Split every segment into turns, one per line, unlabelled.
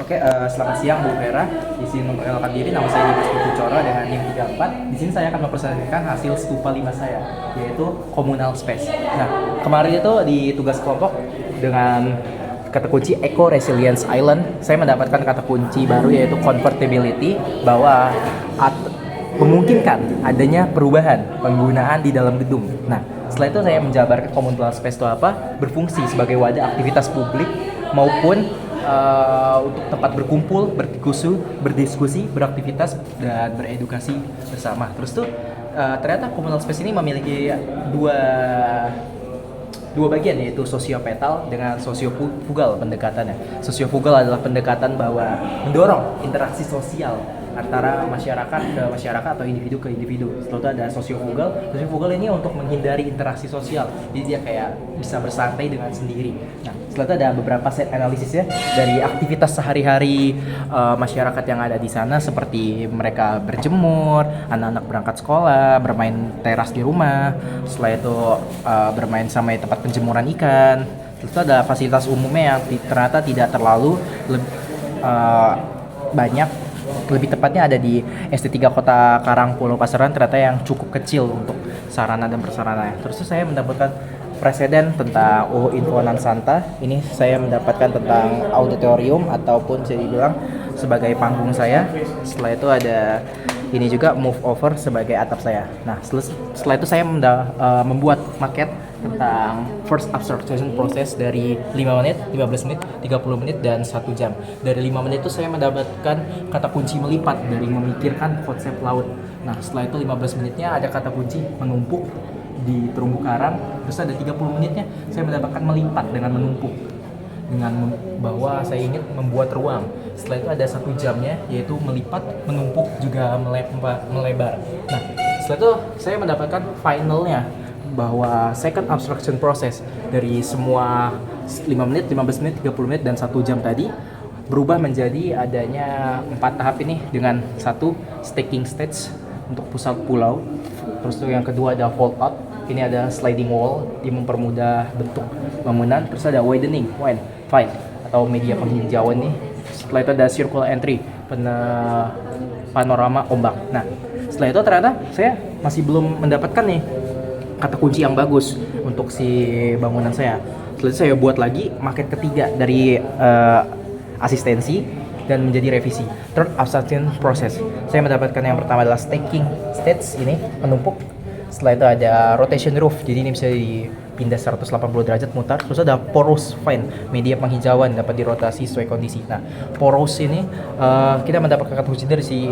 Oke, selamat siang Bu Vera. Di sini memperkenalkan diri, nama saya Dimas Pucoro dengan NIM 34. Di sini saya akan mempresentasikan hasil stupa 5 saya, yaitu communal space. Nah, kemarin itu di tugas kelompok dengan kata kunci Eco Resilience Island, saya mendapatkan kata kunci baru yaitu convertibility, bahwa memungkinkan adanya perubahan penggunaan di dalam gedung. Nah, setelah itu saya menjabarkan communal space itu apa, berfungsi sebagai wadah aktivitas publik maupun untuk tempat berkumpul, berdiskusi, beraktivitas, dan beredukasi bersama. Terus tuh ternyata communal space ini memiliki dua bagian, yaitu sosiopetal dengan sosiofugal pendekatannya. Sosiofugal adalah pendekatan bahwa mendorong interaksi sosial antara masyarakat ke masyarakat atau individu ke individu. Setelah itu ada sosiofugal. Sosiofugal ini untuk menghindari interaksi sosial, jadi dia kayak bisa bersantai dengan sendiri. Nah, setelah itu ada beberapa set analisisnya dari aktivitas sehari-hari masyarakat yang ada di sana, seperti mereka berjemur, anak-anak berangkat sekolah, bermain teras di rumah, setelah itu bermain sama tempat penjemuran ikan. Terus itu ada fasilitas umumnya yang ternyata tidak terlalu banyak. Lebih tepatnya ada di ST3 Kota Karang Pulau Pasaran, ternyata yang cukup kecil untuk sarana dan prasarana. Terus saya mendapatkan preseden tentang Infonan Santa. Ini saya mendapatkan tentang auditorium ataupun bisa dibilang sebagai panggung saya. Setelah itu ada ini juga move over sebagai atap saya. Nah, setelah itu saya membuat maket tentang first abstraction process dari 5 menit, 15 menit, 30 menit, dan 1 jam. Dari 5 menit itu saya mendapatkan kata kunci melipat dari memikirkan konsep laut. Nah, setelah itu 15 menitnya ada kata kunci menumpuk di terumbu karang. Terus ada 30 menitnya saya mendapatkan melipat dengan menumpuk, dengan bahwa saya ingin membuat ruang. Setelah itu ada 1 jamnya, yaitu melipat, menumpuk, juga melebar. Nah, setelah itu saya mendapatkan finalnya, bahwa second abstraction process dari semua 5 menit, 15 menit, 30 menit, dan 1 jam tadi berubah menjadi adanya 4 tahap ini, dengan 1 staking stage untuk pusat pulau. Terus itu yang kedua ada fold out, ini ada sliding wall, dia mempermudah bentuk bangunan. Terus ada widening fine atau media penghijauan nih. Setelah itu ada circular entry, panorama ombak. Nah, setelah itu ternyata saya masih belum mendapatkan nih kata kunci yang bagus untuk si bangunan saya. Setelah itu saya buat lagi maket ketiga dari asistensi dan menjadi revisi. Third abstraction process, saya mendapatkan yang pertama adalah staking stage, ini menumpuk. Setelah itu ada rotation roof, jadi ini bisa dipindah 180 derajat mutar. Terus ada porous fine, media penghijauan dapat dirotasi sesuai kondisi. Nah, porous ini kita mendapatkan kata kunci dari si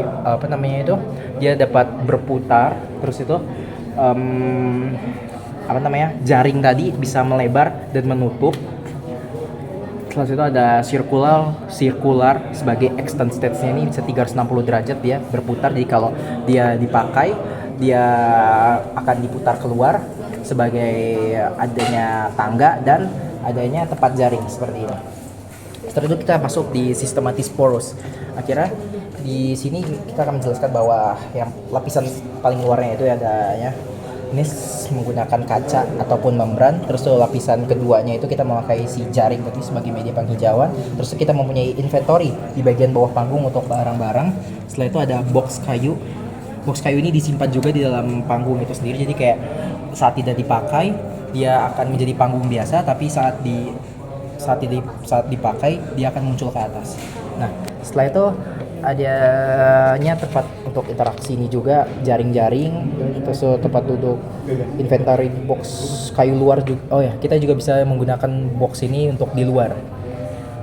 dia dapat berputar. Terus itu jaring tadi bisa melebar dan menutup. Setelah itu ada circular sebagai extend stage-nya, ini bisa 360 derajat dia berputar. Jadi kalau dia dipakai, dia akan diputar keluar sebagai adanya tangga dan adanya tempat jaring seperti ini. Setelah itu kita masuk di systematis porous. Akhirnya di sini kita akan menjelaskan bahwa yang lapisan paling luarnya itu adanya ini menggunakan kaca ataupun membran. Terus tuh lapisan keduanya itu kita memakai si jaring tadi sebagai media penghijauan. Terus kita mempunyai inventory di bagian bawah panggung untuk barang-barang. Setelah itu ada box kayu. Box kayu ini disimpan juga di dalam panggung itu sendiri. Jadi kayak saat tidak dipakai dia akan menjadi panggung biasa, tapi saat dipakai dia akan muncul ke atas. Nah, setelah itu adanya tempat untuk interaksi ini juga, jaring-jaring, terus tempat duduk, inventory box kayu luar juga. Oh ya, kita juga bisa menggunakan box ini untuk di luar.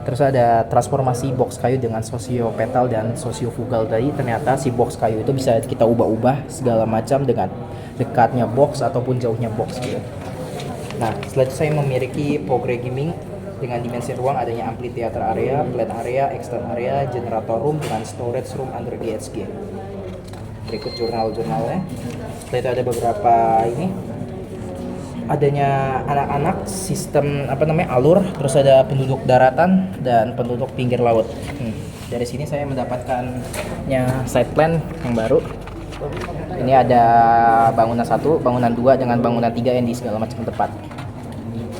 Terus ada transformasi box kayu dengan sosiopetal dan sosiofugal tadi. Ternyata si box kayu itu bisa kita ubah-ubah segala macam dengan dekatnya box ataupun jauhnya box gitu. Nah, setelah itu saya memiliki programming dengan dimensi ruang, adanya amphitheater area, plan area, extend area, generator room, dengan storage room under GHG. Berikut jurnal-jurnalnya. Setelah itu ada beberapa ini, adanya anak-anak, sistem alur, terus ada penduduk daratan dan penduduk pinggir laut. Dari sini saya mendapatkannya site plan yang baru. Ini ada bangunan 1, bangunan 2 dengan bangunan 3 yang di segala macam tempat.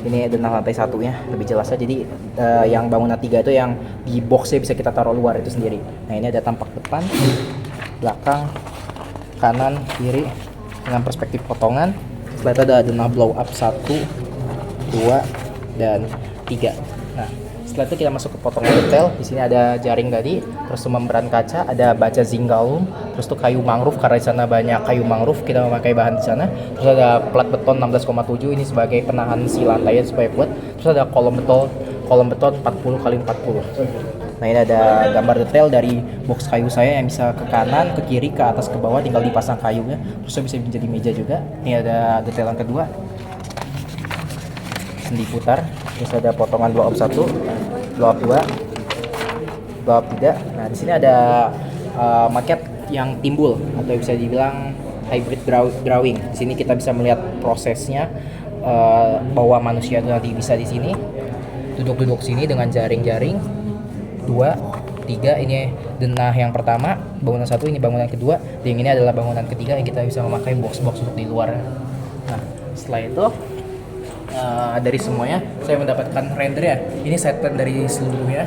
Ini denah lantai satunya lebih jelasnya. Jadi yang bangunan 3 itu yang di boxnya bisa kita taruh luar itu sendiri. Nah ini ada tampak depan, belakang, kanan, kiri dengan perspektif potongan. Setelah itu ada denah blow up 1, 2, dan 3. Nah setelah itu kita masuk ke potongan detail. Di sini ada jaring tadi, terus membran kaca, ada baja zingalum, terus tuh kayu mangrove karena di sana banyak kayu mangrove, kita memakai bahan di sana. Terus ada plat beton 16,7 ini sebagai penahan si lantainya supaya kuat. Terus ada kolom beton 40 kali 40. Nah ini ada gambar detail dari box kayu saya yang bisa ke kanan, ke kiri, ke atas, ke bawah, tinggal dipasang kayunya. Terus bisa menjadi meja juga. Ini ada detail yang kedua, sendi putar. Terus ada potongan blow up 1, blow up 2, blow up 3. Nah di sini ada maket yang timbul atau bisa dibilang hybrid drawing. Di sini kita bisa melihat prosesnya bahwa manusia itu nanti bisa di sini duduk sini dengan jaring-jaring. 2, 3 ini denah yang pertama, bangunan 1 ini bangunan kedua, dan ini adalah bangunan ketiga yang kita bisa memakai box-box untuk di luar. Nah setelah itu dari semuanya saya mendapatkan render ya. Ini set plan dari seluruhnya,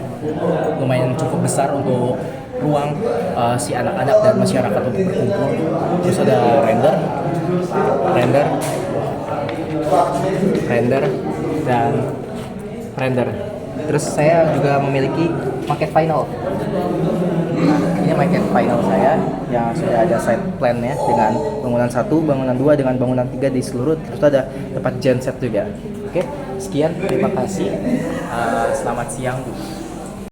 lumayan cukup besar untuk ruang si anak-anak dan masyarakat untuk berkumpul. Terus ada render, dan render. Terus saya juga memiliki maket final. Ini maket final saya yang sudah ada site plan-nya dengan bangunan 1, bangunan 2 dengan bangunan 3 di seluruh. Terus ada tempat genset juga. Oke, sekian, terima kasih. Selamat siang.